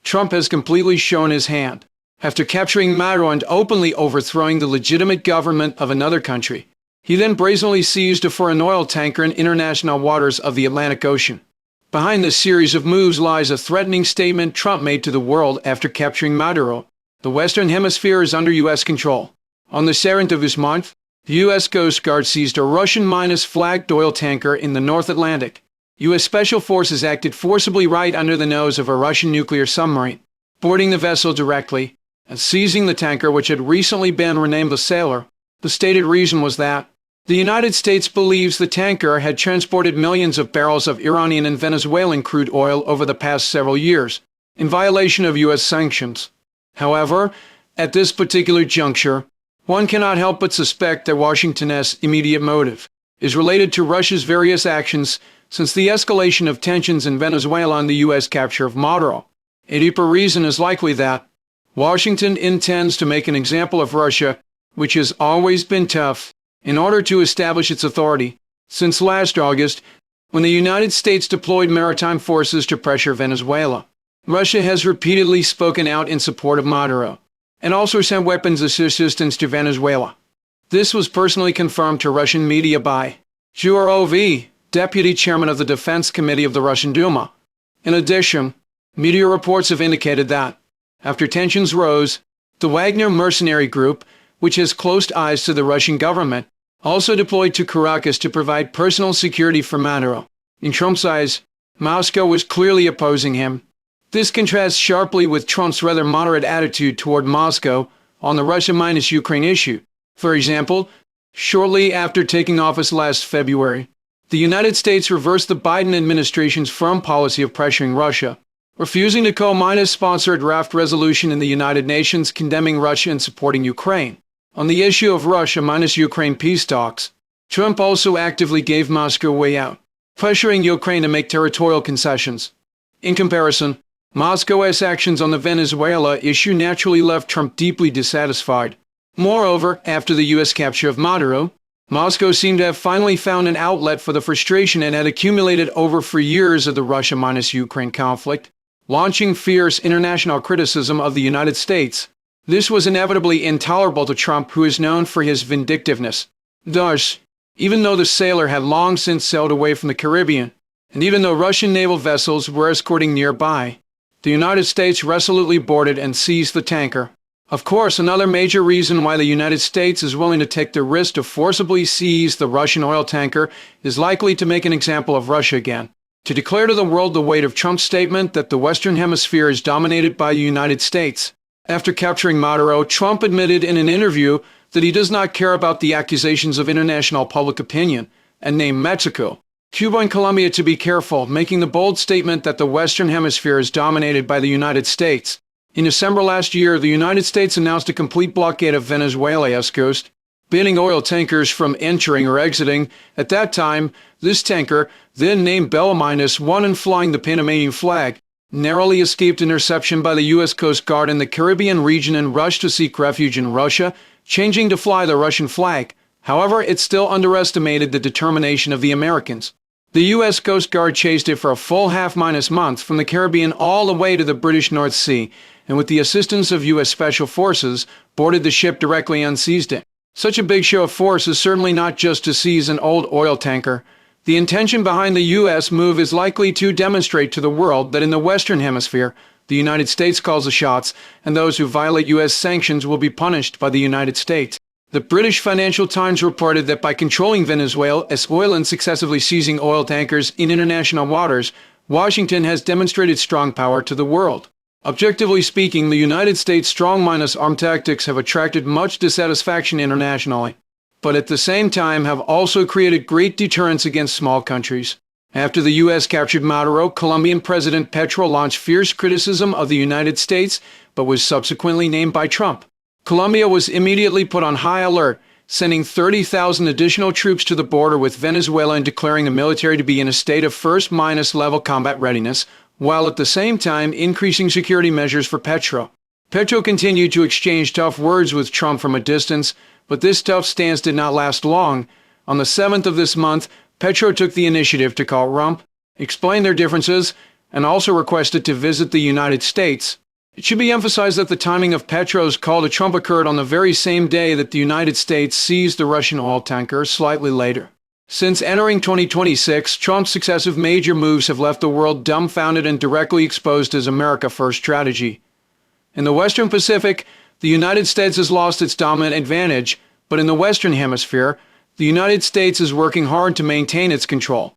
Trump has completely shown his hand. After capturing Maduro and openly overthrowing the legitimate government of another country, he then brazenly seized a foreign oil tanker in international waters of the Atlantic Ocean. Behind this series of moves lies a threatening statement Trump made to the world after capturing Maduro. The Western Hemisphere is under U.S. control. On the 7th of this month, the U.S. Coast Guard seized a Russian-flagged oil tanker in the North Atlantic. U.S. Special Forces acted forcibly right under the nose of a Russian nuclear submarine, boarding the vessel directly and seizing the tanker, which had recently been renamed the Sailor. The stated reason was that the United States believes the tanker had transported millions of barrels of Iranian and Venezuelan crude oil over the past several years, in violation of U.S. sanctions. However, at this particular juncture, one cannot help but suspect that Washington's immediate motive is related to Russia's various actions since the escalation of tensions in Venezuela and the U.S. capture of Maduro. A deeper reason is likely that Washington intends to make an example of Russia, which has always been tough, in order to establish its authority. Since last August, when the United States deployed maritime forces to pressure Venezuela, Russia has repeatedly spoken out in support of Maduro, and also sent weapons assistance to Venezuela. This was personally confirmed to Russian media by Zhurov, deputy chairman of the Defense Committee of the Russian Duma. In addition, media reports have indicated that, after tensions rose, the Wagner mercenary group, which has close ties to the Russian government, also deployed to Caracas to provide personal security for Maduro. In Trump's eyes, Moscow was clearly opposing him. This contrasts sharply with Trump's rather moderate attitude toward Moscow on the Russia-Ukraine issue. For example, shortly after taking office last February, the United States reversed the Biden administration's firm policy of pressuring Russia, refusing to co-sponsor a draft resolution in the United Nations condemning Russia and supporting Ukraine. On the issue of Russia-Ukraine peace talks, Trump also actively gave Moscow a way out, pressuring Ukraine to make territorial concessions. In comparison, Moscow's actions on the Venezuela issue naturally left Trump deeply dissatisfied. Moreover, after the U.S. capture of Maduro, Moscow seemed to have finally found an outlet for the frustration it had accumulated over for years of the Russia-Ukraine conflict, launching fierce international criticism of the United States. This was inevitably intolerable to Trump, who is known for his vindictiveness. Thus, even though the Sailor had long since sailed away from the Caribbean, and even though Russian naval vessels were escorting nearby, the United States resolutely boarded and seized the tanker. Of course, another major reason why the United States is willing to take the risk to forcibly seize the Russian oil tanker is likely to make an example of Russia again, to declare to the world the weight of Trump's statement that the Western Hemisphere is dominated by the United States. After capturing Maduro, Trump admitted in an interview that he does not care about the accusations of international public opinion, and named Mexico, Cuba and Colombia to be careful, making the bold statement that the Western Hemisphere is dominated by the United States. In December last year, the United States announced a complete blockade of Venezuela's coast, banning oil tankers from entering or exiting. At that time, this tanker, then named Bella-1 and flying the Panamanian flag, narrowly escaped interception by the U.S. Coast Guard in the Caribbean region and rushed to seek refuge in Russia, changing to fly the Russian flag. However, it still underestimated the determination of the Americans. The U.S. Coast Guard chased it for a full month from the Caribbean all the way to the British North Sea, and with the assistance of U.S. Special Forces, boarded the ship directly and seized it. Such a big show of force is certainly not just to seize an old oil tanker. The intention behind the U.S. move is likely to demonstrate to the world that in the Western Hemisphere, the United States calls the shots, and those who violate U.S. sanctions will be punished by the United States. The British Financial Times reported that by controlling Venezuela's oil and successively seizing oil tankers in international waters, Washington has demonstrated strong power to the world. Objectively speaking, the United States' strong-armed tactics have attracted much dissatisfaction internationally, but at the same time have also created great deterrence against small countries. After the U.S. captured Maduro, Colombian President Petro launched fierce criticism of the United States, but was subsequently named by Trump. Colombia was immediately put on high alert, sending 30,000 additional troops to the border with Venezuela and declaring the military to be in a state of first-level combat readiness, while at the same time increasing security measures for Petro. Petro continued to exchange tough words with Trump from a distance, but this tough stance did not last long. On the 7th of this month, Petro took the initiative to call Trump, explain their differences, and also requested to visit the United States. It should be emphasized that the timing of Petro's call to Trump occurred on the very same day that the United States seized the Russian oil tanker, slightly later. Since entering 2026, Trump's successive major moves have left the world dumbfounded and directly exposed his America First strategy. In the Western Pacific, the United States has lost its dominant advantage, but in the Western Hemisphere, the United States is working hard to maintain its control.